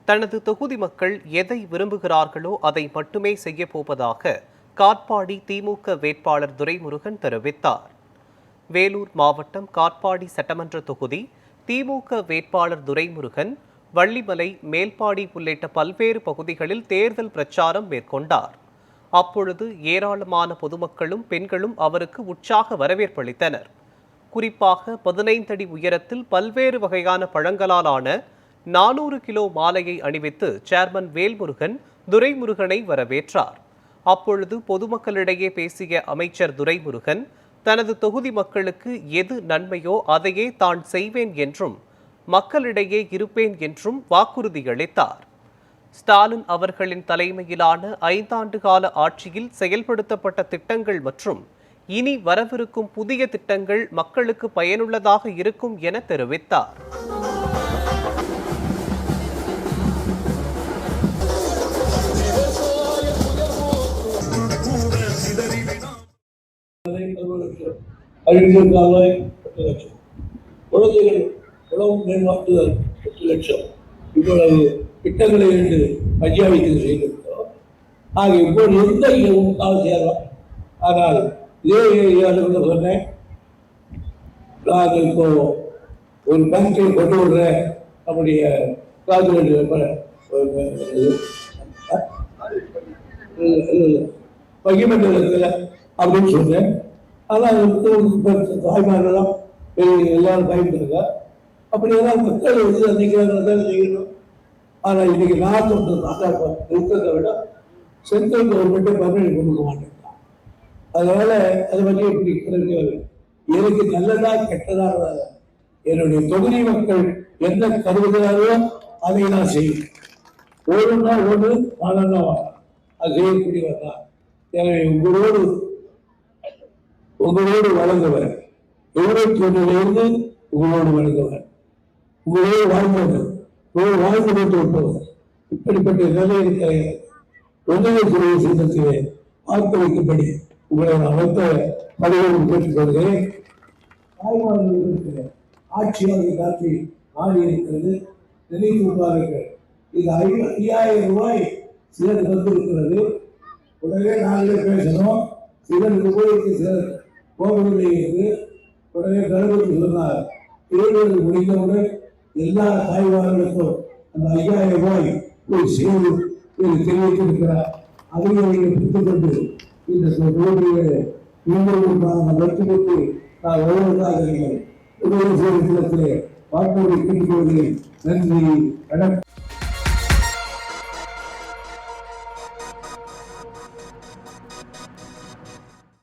தனது தொகுதி மக்கள் எதை விரும்புகிறார்களோ அதை மட்டுமே செய்யப் போவதாக காட்பாடி திமுக வேட்பாளர் துரைமுருகன் தெரிவித்தார். வேலூர் மாவட்டம் காட்பாடி சட்டமன்ற தொகுதி திமுக வேட்பாளர் துரைமுருகன் வள்ளிமலை, மேல்பாடி உள்ளிட்ட பல்வேறு பகுதிகளில் தேர்தல் பிரச்சாரம் மேற்கொண்டார். அப்பொழுது ஏராளமான பொதுமக்களும் பெண்களும் அவருக்கு உற்சாக வரவேற்பளித்தனர். குறிப்பாக 15 அடி உயரத்தில் பல்வேறு வகையான பழங்களால் ஆன 400 கிலோ மாலையை அணிவித்து சேர்மன் வேல்முருகன் துரைமுருகனை வரவேற்றார். அப்பொழுது பொதுமக்களிடையே பேசிய அமைச்சர் துரைமுருகன் தனது தொகுதி மக்களுக்கு எது நன்மையோ அதையே தான் செய்வேன் என்றும் மக்களிடையே இருப்பேன் என்றும் வாக்குறுதியளித்தார். ஸ்டாலின் அவர்களின் தலைமையிலான 5 ஆண்டு கால ஆட்சியில் செயல்படுத்தப்பட்ட திட்டங்கள் மற்றும் இனி வரவிருக்கும் புதிய திட்டங்கள் மக்களுக்கு பயனுள்ளதாக இருக்கும் என தெரிவித்தார். குழந்தைகள் உணவு மேம்பாட்டுதல் 8 லட்சம் இவ்வளவு திட்டங்களை என்று பஞ்சாயத்து செய்திருக்கிறோம். ஆக இப்போது எந்த இடமும் சேரலாம். ஆனால் இதே ஏரியாவில் சொன்னேன், நாங்கள் இப்போ ஒரு பேங்கை கொண்டு விடுற நம்முடைய பகிமண்டலத்தில் அப்படின்னு சொன்னேன். ஆனால் தாய்மாரெல்லாம் எல்லாரும் பயன்படுங்க. அப்படியெல்லாம் மக்கள் அன்னைக்கு செய்யணும். ஆனால் இன்னைக்கு நான் இருக்கிறத விட சென்ட்ரல் கவர்மெண்ட்டை பர்மிட் கொடுக்க மாட்டேங்கிறான். அதனால அதை பற்றி இப்படி எனக்கு நல்லதா கெட்டதாக என்னுடைய தொகுதி மக்கள் என்ன கருதுகிறாரோ அதை நான் செய்வேன். ஒன்றுனா ஒன்று நானா அது செய்யக்கூடியவர் தான். எனவே உங்களோடு வழங்குவர், 71 உங்களோடு வழங்குவர், உங்களோடு வாழ்ந்தவர், வாழ்ந்து கொண்டு விட்டவர். இப்படிப்பட்ட நிலையில் கிடையாது. ஒன்றிய துறை சட்டத்திலே பார்க்க வைக்கும்படி உங்களை அமைத்த பணியோடு கேட்டுக்கொள்கிறேன். தாய்மார்களுக்கு ஆட்சியாக காட்சி மாறி இருக்கிறது. நினைவு கொள்வார்கள். இது 5000 ரூபாய் சிலருக்கு வந்திருக்கிறது. உடனே நாங்களே பேசணும். சிலருக்கு போயிருக்கு, சிலர் போகவில்லை என்று உடனே கருத்து சொன்னார். தேர்தல் முடிந்தவுடன் எல்லா தாய்மார்களுக்கும் அந்த 5000 ரூபாய் போய் சேரும் என்று தெரிவித்திருக்கிறார். அதையும் நீங்கள் பெற்றுக்கொண்டு இந்த தொகுதியை மீண்டும் வெற்றி பெற்று நான் வருவதாக நீங்கள் வாக்குறுதி கேட்டுக்கொள்கிறேன். நன்றி, வணக்கம்.